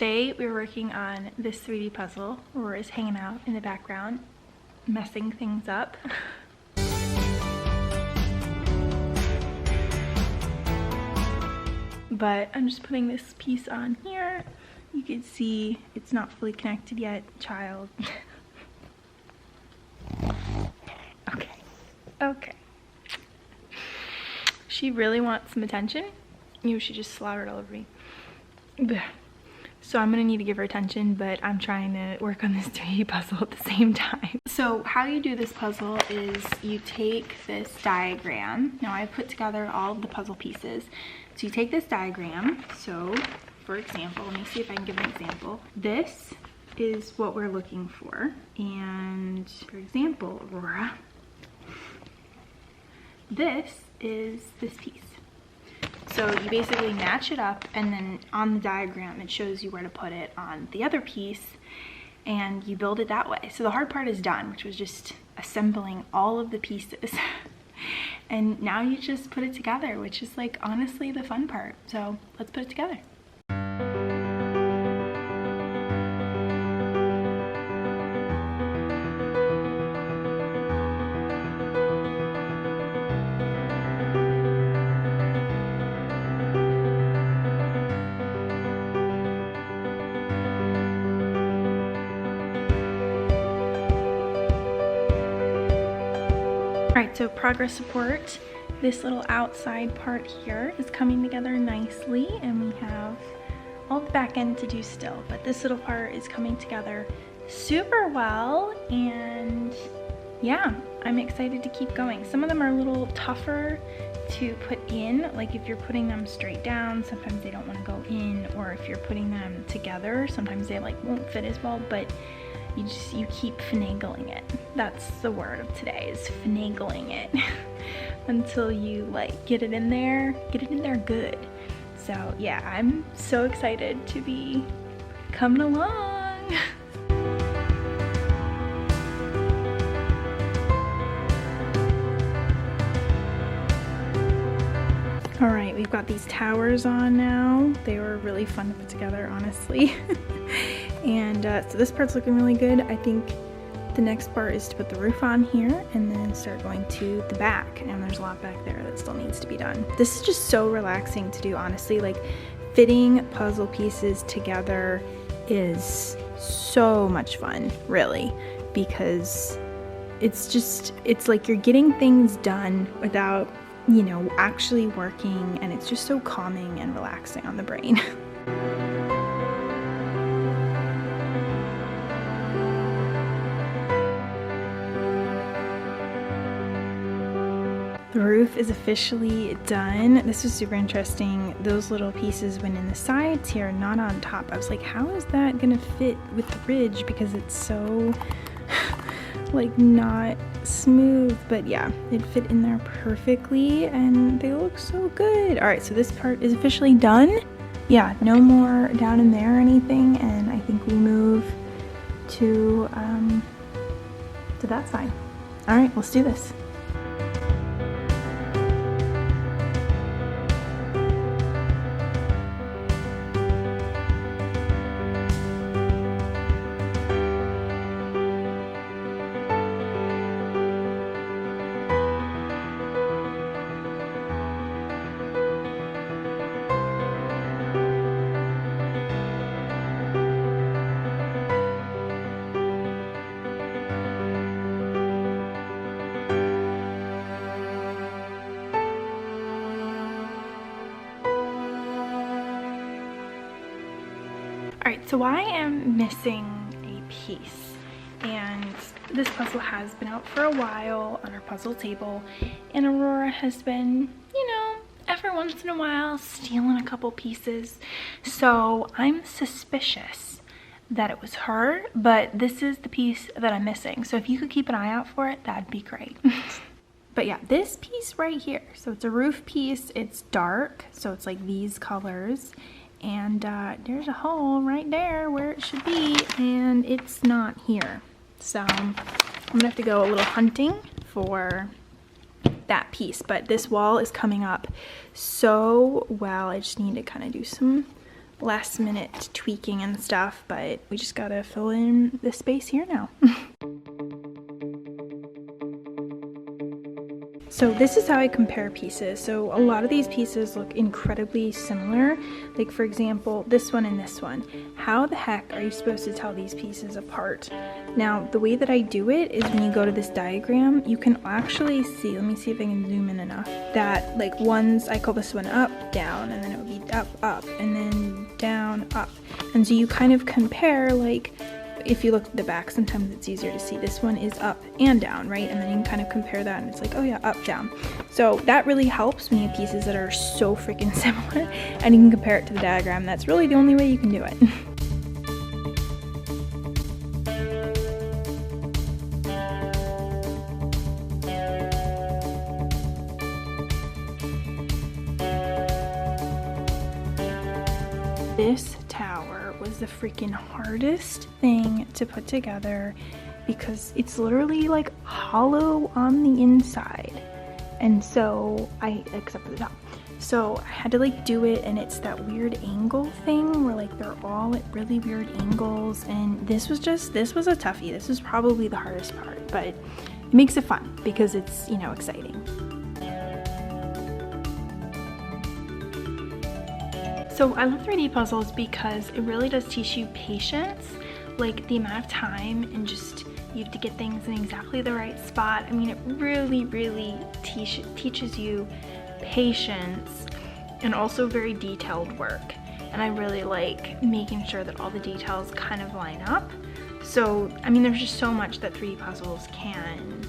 today we were working on this 3D puzzle. Aurora's hanging out in the background, messing things up. But I'm just putting this piece on here. You can see it's not fully connected yet, child. Okay. She really wants some attention. You know, she just slaughtered all over me. So I'm gonna need to give her attention, but I'm trying to work on this 3D puzzle at the same time. So how you do this puzzle is you take this diagram. Now I put together all of the puzzle pieces. So you take this diagram. So for example, let me see if I can give an example. This is what we're looking for. And for example, Aurora, this is this piece. So you basically match it up, and then on the diagram it shows you where to put it on the other piece, and you build it that way. So the hard part is done, which was just assembling all of the pieces. And now you just put it together, which is like honestly the fun part. So let's put it together. Alright, so progress report. This little outside part here is coming together nicely, and we have all the back end to do still, but this little part is coming together super well, and yeah, I'm excited to keep going. Some of them are a little tougher to put in, like if you're putting them straight down, sometimes they don't want to go in, or if you're putting them together, sometimes they like won't fit as well, but you keep finagling it. That's the word of today, is finagling it until you like get it in there good. So yeah, I'm so excited to be coming along. All right, we've got these towers on now. They were really fun to put together, honestly. And so this part's looking really good. I think the next part is to put the roof on here and then start going to the back. And there's a lot back there that still needs to be done. This is just so relaxing to do, honestly. Like, fitting puzzle pieces together is so much fun, really, because it's like you're getting things done without, you know, actually working, and it's just so calming and relaxing on the brain. The roof is officially done. This was super interesting. Those little pieces went in the sides here, not on top. I was like, how is that gonna fit with the ridge? Because it's so like not smooth, but yeah, it fit in there perfectly and they look so good. All right, so this part is officially done. Yeah, no more down in there or anything, and I think we move to that side. All right, let's do this. Alright, so I am missing a piece, and this puzzle has been out for a while on our puzzle table, and Aurora has been, you know, every once in a while stealing a couple pieces, so I'm suspicious that it was her, but this is the piece that I'm missing, so if you could keep an eye out for it, that'd be great. But yeah, this piece right here, so it's a roof piece, it's dark, so it's like these colors, and there's a hole right there where it should be, and it's not here. So I'm gonna have to go a little hunting for that piece, but this wall is coming up so well. I just need to kind of do some last minute tweaking and stuff, but we just gotta fill in the space here now. So this is how I compare pieces. So a lot of these pieces look incredibly similar. Like for example, this one and this one. How the heck are you supposed to tell these pieces apart? Now, the way that I do it is when you go to this diagram, you can actually see, let me see if I can zoom in enough, that like ones, I call this one up, down, and then it would be up, up, and then down, up. And so you kind of compare, like, if you look at the back, sometimes it's easier to see. This one is up and down, right? And then you can kind of compare that and it's like, oh yeah, up, down. So that really helps when you have pieces that are so freaking similar and you can compare it to the diagram. That's really the only way you can do it. This tower was the freaking hardest thing to put together because it's literally like hollow on the inside, and so except for the top, so I had to like do it, and it's that weird angle thing where like they're all at really weird angles, and this was a toughie. This was probably the hardest part, but it makes it fun because it's, you know, exciting. So I love 3D puzzles because it really does teach you patience, like the amount of time and just you have to get things in exactly the right spot. I mean, it really, really teaches you patience and also very detailed work. And I really like making sure that all the details kind of line up. So, I mean, there's just so much that 3D puzzles can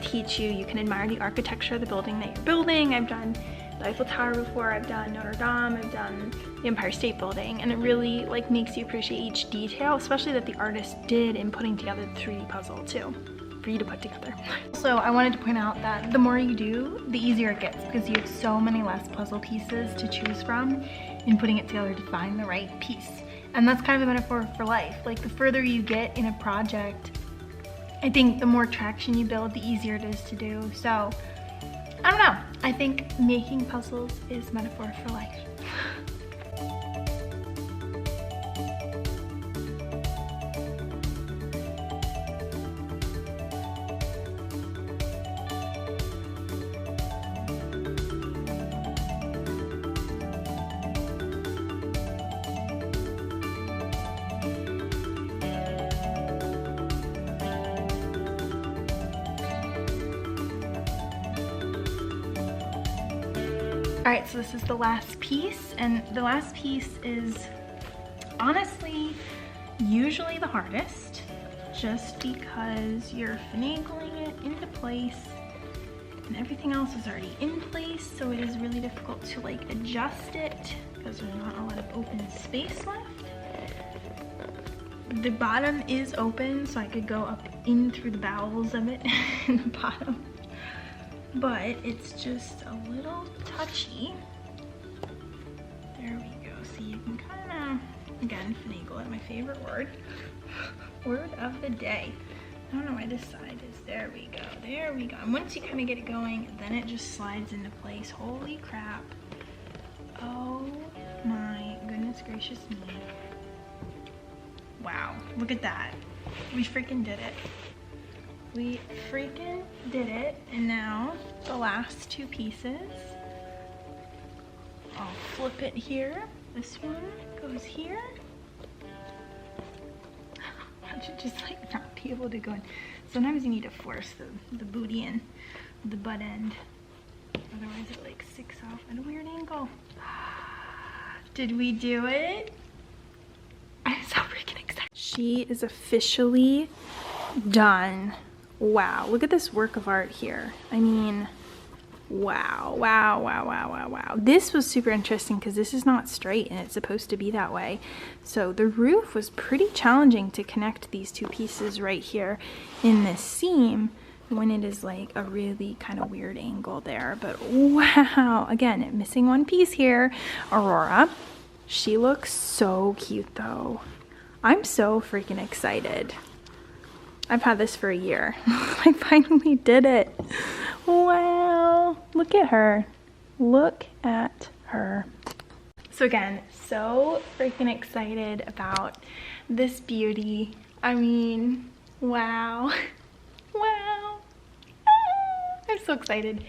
teach you. You can admire the architecture of the building that you're building. I've done the Eiffel Tower before, I've done Notre Dame, I've done the Empire State Building, and it really like makes you appreciate each detail, especially that the artist did in putting together the 3D puzzle too, for you to put together. So I wanted to point out that the more you do, the easier it gets because you have so many less puzzle pieces to choose from in putting it together to find the right piece. And that's kind of a metaphor for life. Like the further you get in a project, I think the more traction you build, the easier it is to do. So I don't know. I think making puzzles is a metaphor for life. Alright, so this is the last piece, and the last piece is honestly usually the hardest, just because you're finagling it into place and everything else is already in place, so it is really difficult to like adjust it because there's not a lot of open space left. The bottom is open, so I could go up in through the bowels of it in the bottom. But it's just a little touchy. There we go. So you can kind of, again, finagle it, my favorite word. Word of the day. I don't know why this side is. There we go. There we go. And once you kind of get it going, then it just slides into place. Holy crap. Oh my goodness gracious me. Wow. Look at that. We freaking did it. We freaking did it. And now the last two pieces. I'll flip it here. This one goes here. I should just like not be able to go in. Sometimes you need to force the booty in, the butt end. Otherwise it like sticks off at a weird angle. Did we do it? I'm so freaking excited. She is officially done. Wow, look at this work of art here. I mean, wow, wow, wow, wow, wow, wow. This was super interesting because this is not straight and it's supposed to be that way. So the roof was pretty challenging to connect these two pieces right here in this seam when it is like a really kind of weird angle there. But wow, again, missing one piece here. Aurora, she looks so cute though. I'm so freaking excited. I've had this for a year. I finally did it. Wow, look at her. Look at her. So again, so freaking excited about this beauty. I mean, wow. Wow. Ah, I'm so excited.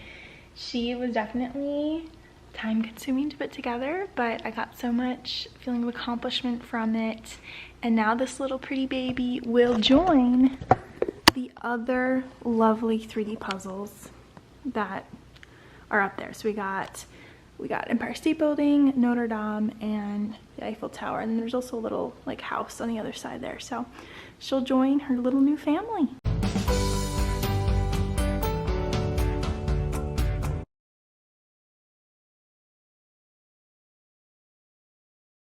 She was definitely time consuming to put together, but I got so much feeling of accomplishment from it. And now this little pretty baby will join the other lovely 3D puzzles that are up there. So we got Empire State Building, Notre Dame, and the Eiffel Tower. And there's also a little like house on the other side there. So she'll join her little new family.